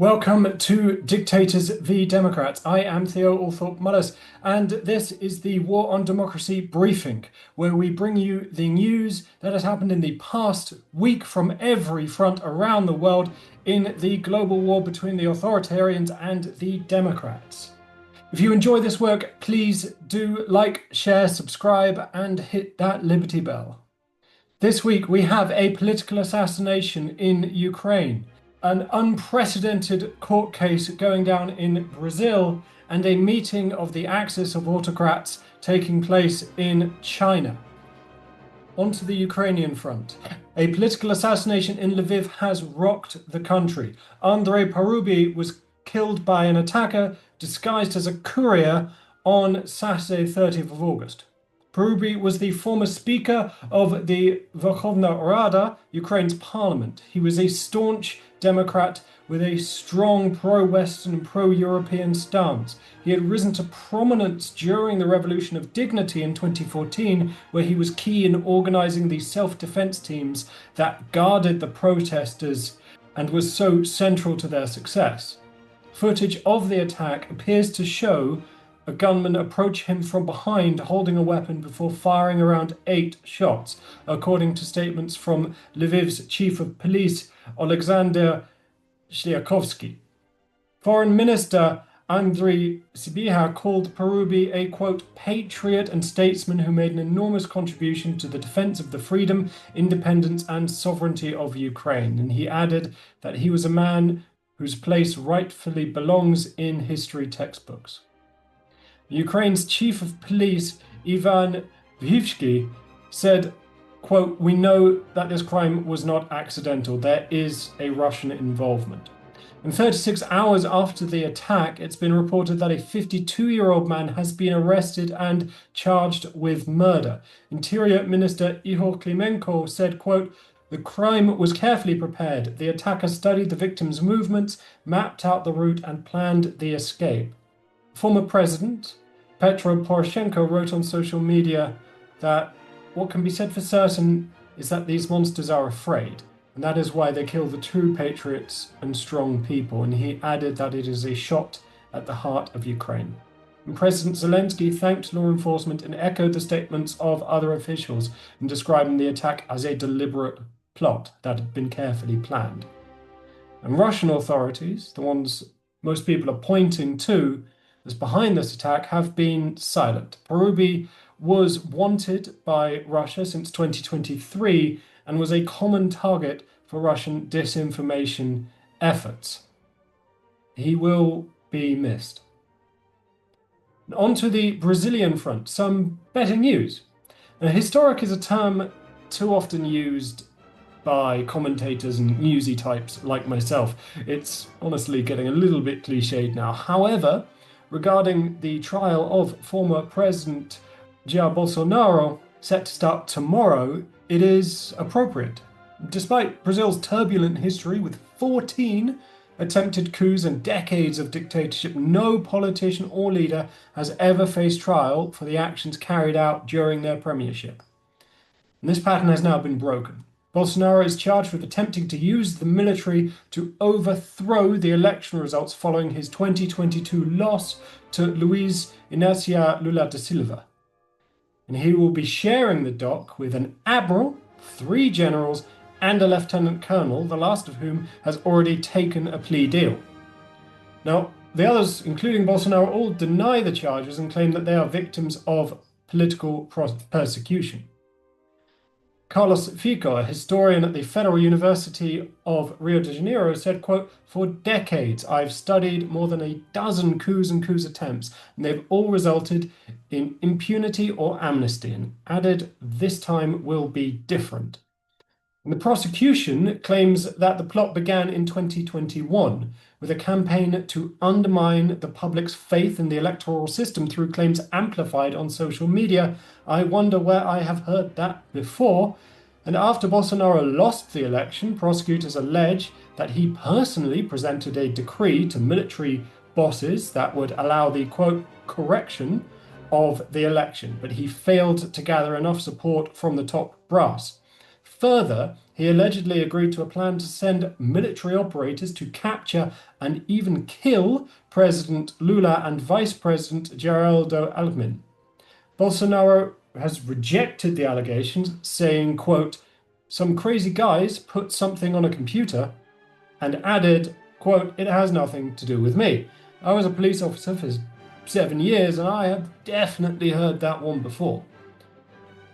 Welcome to Dictators v Democrats. I am Theo Althorpe-Mullis, and this is the War on Democracy briefing, where we bring you the news that has happened in the past week from every front around the world in the global war between the authoritarians and the Democrats. If you enjoy this work, please do like, share, subscribe, and hit that Liberty Bell. This week we have a political assassination in Ukraine, an unprecedented court case going down in Brazil, and a meeting of the axis of autocrats taking place in China. Onto the Ukrainian front. A political assassination in Lviv has rocked the country. Andrei Parubi was killed by an attacker disguised as a courier on Saturday, 30th of August. Parubi was the former speaker of the Verkhovna Rada, Ukraine's parliament. He was a staunch Democrat with a strong pro-Western and pro-European stance. He had risen to prominence during the Revolution of Dignity in 2014, where he was key in organizing the self-defense teams that guarded the protesters and was so central to their success. Footage of the attack appears to show a gunman approach him from behind holding a weapon before firing around 8 shots, according to statements from Lviv's chief of police, Alexander Shlyakovsky. Foreign Minister Andriy Sybiha called Parubi a, quote, patriot and statesman who made an enormous contribution to the defense of the freedom, independence and sovereignty of Ukraine. And he added that he was a man whose place rightfully belongs in history textbooks. Ukraine's chief of police, Ivan Vyhivsky, said, quote, we know that this crime was not accidental. There is a Russian involvement. And 36 hours after the attack, it's been reported that a 52-year-old man has been arrested and charged with murder. Interior Minister Ihor Klimenko said, quote, the crime was carefully prepared. The attacker studied the victim's movements, mapped out the route and planned the escape. Former President Petro Poroshenko wrote on social media that what can be said for certain is that these monsters are afraid, and that is why they kill the true patriots and strong people. And he added that it is a shot at the heart of Ukraine. And President Zelensky thanked law enforcement and echoed the statements of other officials in describing the attack as a deliberate plot that had been carefully planned. And Russian authorities, the ones most people are pointing to as behind this attack, have been silent. Parubi was wanted by Russia since 2023 and was a common target for Russian disinformation efforts. He will be missed. On to the Brazilian front, some better news. Now, historic is a term too often used by commentators and newsy types like myself. It's honestly getting a little bit cliched now. However, regarding the trial of former President Jair Bolsonaro, set to start tomorrow, it is appropriate. Despite Brazil's turbulent history with 14 attempted coups and decades of dictatorship, no politician or leader has ever faced trial for the actions carried out during their premiership. And this pattern has now been broken. Bolsonaro is charged with attempting to use the military to overthrow the election results following his 2022 loss to Luiz Inácio Lula da Silva. And he will be sharing the dock with an admiral, 3 generals, and a lieutenant colonel, the last of whom has already taken a plea deal. Now, the others, including Bolsonaro, all deny the charges and claim that they are victims of political persecution. Carlos Fico, a historian at the Federal University of Rio de Janeiro, said, quote, for decades I've studied more than a dozen coups and coup attempts, and they've all resulted in impunity or amnesty, and added this time will be different. And the prosecution claims that the plot began in 2021 with a campaign to undermine the public's faith in the electoral system through claims amplified on social media. I wonder where I have heard that before. And after Bolsonaro lost the election, prosecutors allege that he personally presented a decree to military bosses that would allow the, quote, correction of the election, but he failed to gather enough support from the top brass. Further, he allegedly agreed to a plan to send military operators to capture and even kill President Lula and Vice President Geraldo Alckmin. Bolsonaro has rejected the allegations, saying, quote, "Some crazy guys put something on a computer," and added, quote, "It has nothing to do with me. I was a police officer for 7 years and I have definitely heard that one before."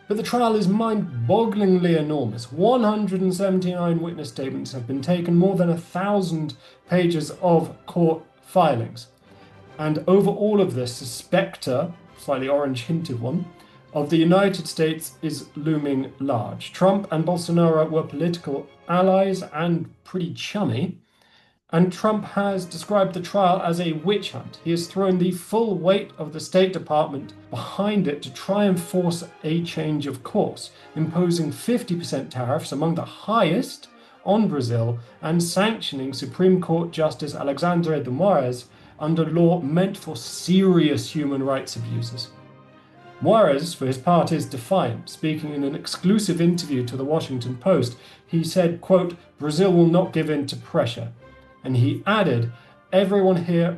But the trial is mind-bogglingly enormous. 179 witness statements have been taken, more than 1,000 pages of court filings. And over all of this, the spectre, slightly orange-hinted one, of the United States is looming large. Trump and Bolsonaro were political allies and pretty chummy. And Trump has described the trial as a witch hunt. He has thrown the full weight of the State Department behind it to try and force a change of course, imposing 50% tariffs, among the highest, on Brazil, and sanctioning Supreme Court Justice Alexandre de Moraes under law meant for serious human rights abuses. Moraes, for his part, is defiant. Speaking in an exclusive interview to the Washington Post, he said, quote, "Brazil will not give in to pressure." And he added, "Everyone here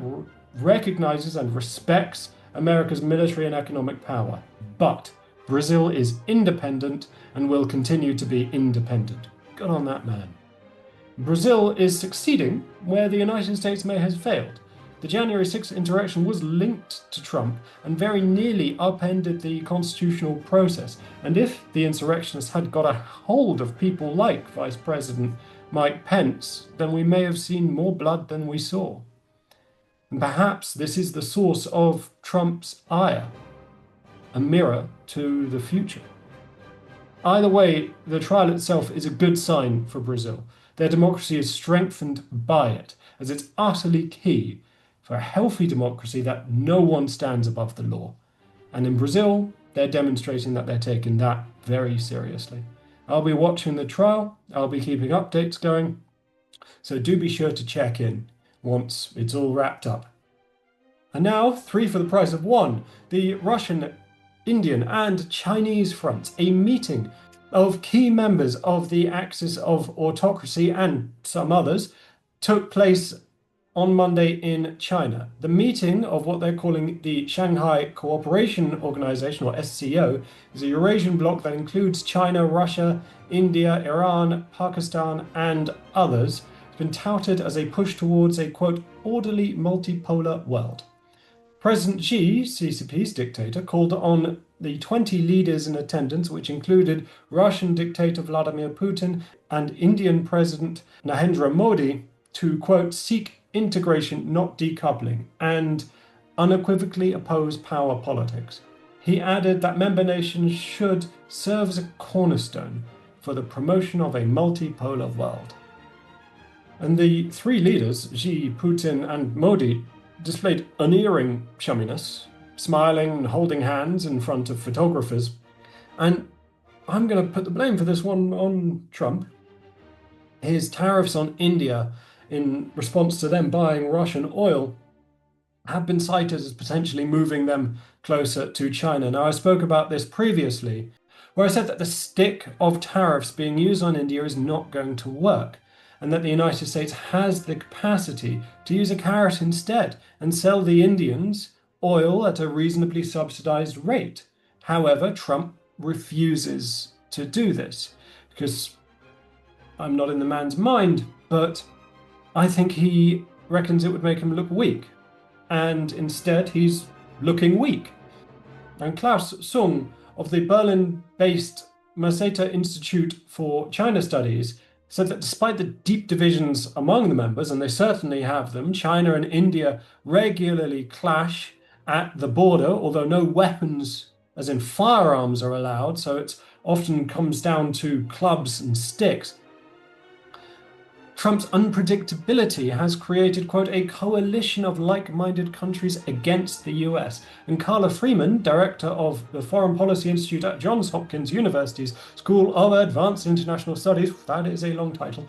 recognizes and respects America's military and economic power, but Brazil is independent and will continue to be independent." Good on that man. Brazil is succeeding where the United States may have failed. The January 6th insurrection was linked to Trump and very nearly upended the constitutional process. And if the insurrectionists had got a hold of people like Vice President Mike Pence, then we may have seen more blood than we saw. And perhaps this is the source of Trump's ire, a mirror to the future. Either way, the trial itself is a good sign for Brazil. Their democracy is strengthened by it, as it's utterly key for a healthy democracy that no one stands above the law. And in Brazil, they're demonstrating that they're taking that very seriously. I'll be watching the trial, I'll be keeping updates going, so do be sure to check in once it's all wrapped up. And now, 3 for the price of 1, the Russian, Indian and Chinese fronts, a meeting of key members of the axis of autocracy and some others, took place on Monday in China. The meeting of what they're calling the Shanghai Cooperation Organisation, or SCO, is a Eurasian bloc that includes China, Russia, India, Iran, Pakistan, and others. It's been touted as a push towards a, quote, "orderly multipolar world." President Xi, CCP's dictator, called on the 20 leaders in attendance, which included Russian dictator Vladimir Putin and Indian President Narendra Modi, to, quote, "seek integration, not decoupling," and unequivocally oppose power politics. He added that member nations should serve as a cornerstone for the promotion of a multipolar world. And the 3 leaders, Xi, Putin, and Modi, displayed unerring chumminess, smiling and holding hands in front of photographers. And I'm going to put the blame for this one on Trump. His tariffs on India in response to them buying Russian oil have been cited as potentially moving them closer to China. Now, I spoke about this previously, where I said that the stick of tariffs being used on India is not going to work, and that the United States has the capacity to use a carrot instead and sell the Indians oil at a reasonably subsidized rate. However, Trump refuses to do this because I'm not in the man's mind, but I think he reckons it would make him look weak, and instead he's looking weak. And Klaus Sung of the Berlin-based Maseta Institute for China Studies said that despite the deep divisions among the members, and they certainly have them, China and India regularly clash at the border, although no weapons, as in firearms, are allowed, so it often comes down to clubs and sticks. Trump's unpredictability has created, quote, "a coalition of like-minded countries against the US." And Carla Freeman, director of the Foreign Policy Institute at Johns Hopkins University's School of Advanced International Studies, that is a long title,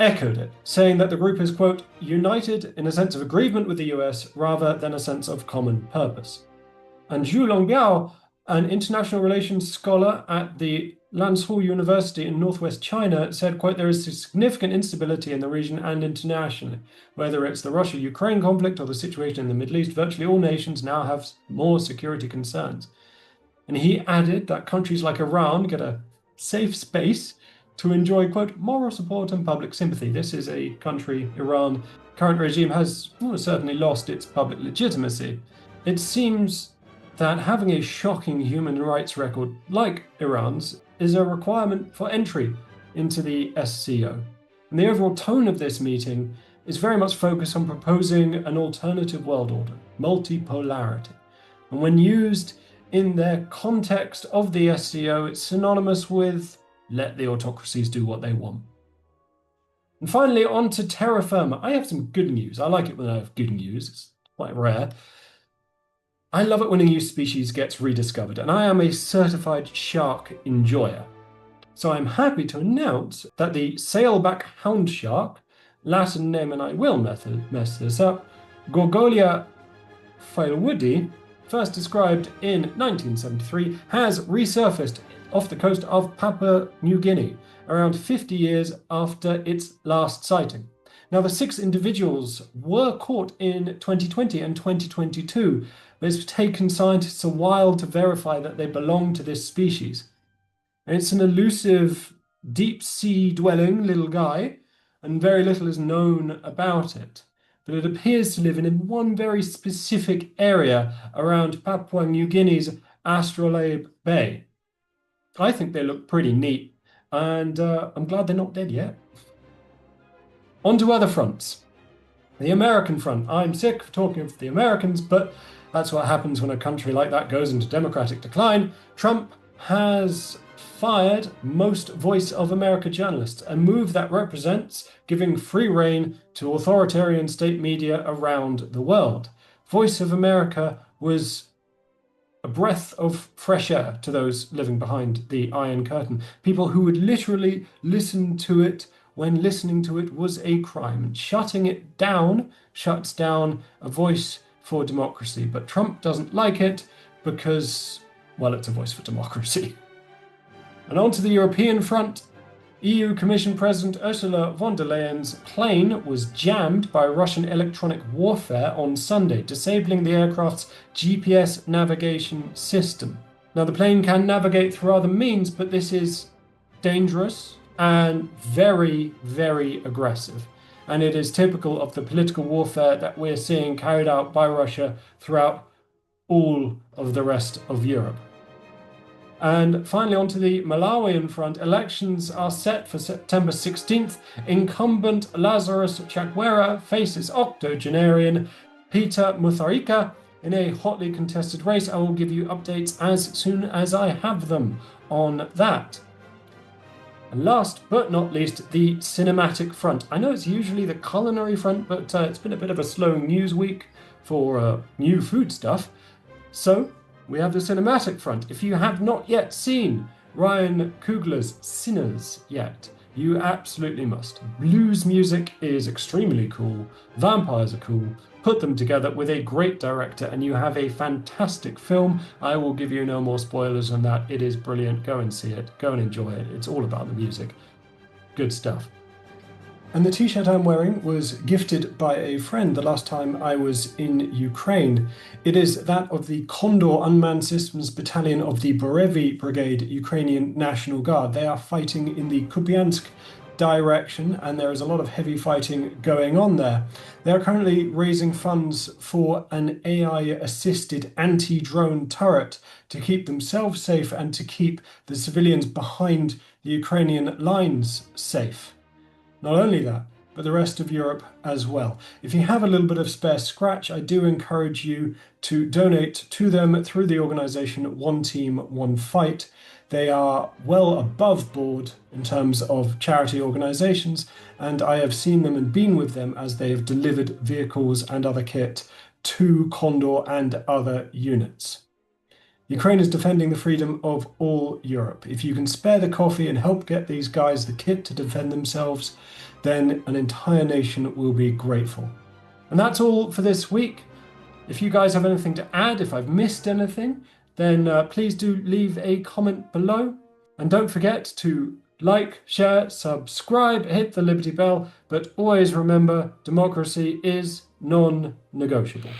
echoed it, saying that the group is, quote, "united in a sense of agreement with the US rather than a sense of common purpose." And Zhu Longbiao, an international relations scholar at the Landshall University in northwest China said, quote, there is significant instability in the region and internationally. Whether it's the Russia-Ukraine conflict or the situation in the Middle East, virtually all nations now have more security concerns. And he added that countries like Iran get a safe space to enjoy, quote, moral support and public sympathy. This is a country, Iran, current regime has certainly lost its public legitimacy. It seems that having a shocking human rights record like Iran's is a requirement for entry into the SCO. And the overall tone of this meeting is very much focused on proposing an alternative world order, multipolarity. And when used in their context of the SCO, it's synonymous with let the autocracies do what they want. And finally, on to terra firma. I have some good news. I like it when I have good news. It's quite rare. I love it when a new species gets rediscovered, and I am a certified shark enjoyer. So I'm happy to announce that the sailback hound shark, Latin name, and I will mess this up, Gorgolia filewoodi, first described in 1973, has resurfaced off the coast of Papua New Guinea, around 50 years after its last sighting. Now, the 6 individuals were caught in 2020 and 2022, but it's taken scientists a while to verify that they belong to this species. And it's an elusive, deep-sea dwelling little guy, and very little is known about it. But it appears to live in one very specific area around Papua New Guinea's Astrolabe Bay. I think they look pretty neat, and I'm glad they're not dead yet. On to other fronts. The American front. I'm sick of talking of the Americans, but that's what happens when a country like that goes into democratic decline. Trump has fired most Voice of America journalists, a move that represents giving free rein to authoritarian state media around the world. Voice of America was a breath of fresh air to those living behind the Iron Curtain, people who would literally listen to it when listening to it was a crime. And shutting it down shuts down a voice for democracy. But Trump doesn't like it because, well, it's a voice for democracy. And on to the European front. EU Commission President Ursula von der Leyen's plane was jammed by Russian electronic warfare on Sunday, disabling the aircraft's GPS navigation system. Now, the plane can navigate through other means, but this is dangerous and very, very aggressive. And it is typical of the political warfare that we're seeing carried out by Russia throughout all of the rest of Europe. And finally, onto the Malawian front, elections are set for September 16th. Incumbent Lazarus Chakwera faces octogenarian Peter Mutharika in a hotly contested race. I will give you updates as soon as I have them on that. And last but not least, the cinematic front. I know it's usually the culinary front, but it's been a bit of a slow news week for new food stuff. So we have the cinematic front. If you have not yet seen Ryan Coogler's Sinners yet, you absolutely must. Blues music is extremely cool. Vampires are cool. Put them together with a great director and you have a fantastic film. I will give you no more spoilers on that. It is brilliant. Go and see it. Go and enjoy it. It's all about the music. Good stuff. And the t-shirt I'm wearing was gifted by a friend the last time I was in Ukraine. It is that of the Condor Unmanned Systems Battalion of the Borevy Brigade Ukrainian National Guard. They are fighting in the Kupiansk direction, and there is a lot of heavy fighting going on there. They are currently raising funds for an AI-assisted anti-drone turret to keep themselves safe and to keep the civilians behind the Ukrainian lines safe. Not only that, but the rest of Europe as well. If you have a little bit of spare scratch, I do encourage you to donate to them through the organisation One Team, One Fight. They are well above board in terms of charity organisations, and I have seen them and been with them as they have delivered vehicles and other kit to Condor and other units. Ukraine is defending the freedom of all Europe. If you can spare the coffee and help get these guys the kit to defend themselves, then an entire nation will be grateful. And that's all for this week. If you guys have anything to add, if I've missed anything, then please do leave a comment below. And don't forget to like, share, subscribe, hit the Liberty Bell, but always remember democracy is non-negotiable.